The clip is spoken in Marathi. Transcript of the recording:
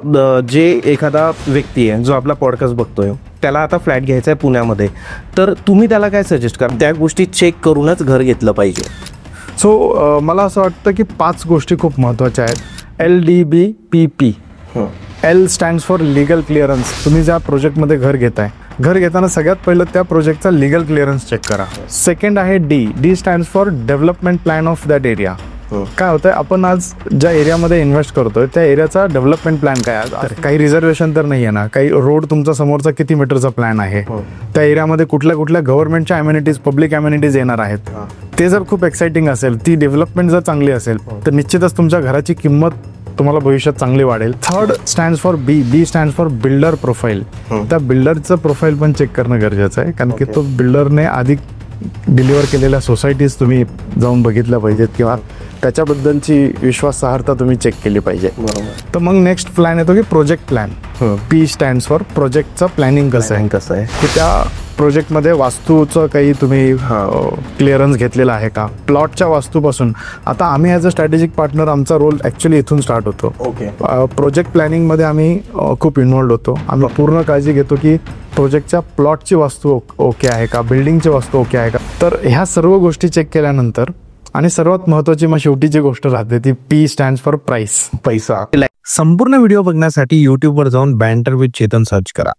जे एखादा व्यक्ती आहे जो आपला पॉडकास्ट बघतोय त्याला आता फ्लॅट घ्यायचा आहे पुण्यामध्ये, तर तुम्ही त्याला काय सजेस्ट करा? त्या गोष्टी चेक करूनच घर घेतलं पाहिजे. सो मला असं वाटतं की 5 गोष्टी खूप महत्त्वाच्या आहेत. LDBPP. L stands for legal clearance. तुम्ही ज्या प्रोजेक्टमध्ये घर घेताय, घर घेताना सगळ्यात पहिलं त्या प्रोजेक्टचा लिगल क्लिअरन्स चेक करा. सेकंड आहे D stands for development plan of that area. काय होतंय, आपण आज ज्या एरियामध्ये इन्व्हेस्ट करतोय त्या एरियाचा डेव्हलपमेंट प्लॅन काय आहे. काही रिझर्वेशन तर नाही आहे ना, काही रोड तुमचा समोरचा किती मीटरचा प्लॅन आहे, त्या एरियामध्ये कुठल्या कुठल्या गव्हर्नमेंटच्या अम्युनिटीज, पब्लिक अम्युनिटीज येणार आहेत, ते जर खूप एक्साइटिंग असेल, ती डेव्हलपमेंट जर चांगली असेल तर निश्चितच तुमच्या घराची किंमत तुम्हाला भविष्यात चांगली वाढेल. Third stands for B stands for builder profile. त्या बिल्डरचं प्रोफाईल पण चेक करणं गरजेचं आहे, कारण की तो बिल्डरने आधी डिलिव्हर केलेल्या सोसायटीज तुम्ही जाऊन बघितल्या पाहिजेत किंवा त्याच्याबद्दलची विश्वासार्हता तुम्ही चेक केली पाहिजे. तर मग नेक्स्ट प्लॅन येतो की project plan. P stands for प्रोजेक्टचं प्लॅनिंग कसं आहे की त्या प्रोजेक्टमध्ये वास्तूचं काही तुम्ही क्लिअरन्स घेतलेला आहे का, प्लॉटच्या वास्तूपासून. आता आम्ही ॲज अ स्ट्रॅटेजिक पार्टनर आमचा रोल ॲक्च्युली इथून स्टार्ट होतो. प्रोजेक्ट प्लॅनिंगमध्ये आम्ही खूप इन्व्हॉल्ड होतो. आम्ही पूर्ण काळजी घेतो की प्रोजेक्टच्या प्लॉटची वास्तू ओके आहे का, बिल्डिंगची वास्तू ओके आहे का. तर ह्या सर्व गोष्टी चेक केल्यानंतर आणि सर्वात महत्त्वाची मग शेवटीची गोष्ट राहते ती P स्टँड्स फॉर प्राइस, पैसा. संपूर्ण व्हिडिओ बघण्यासाठी यूट्यूबवर जाऊन बँटर विथ चेतन सर्च करा.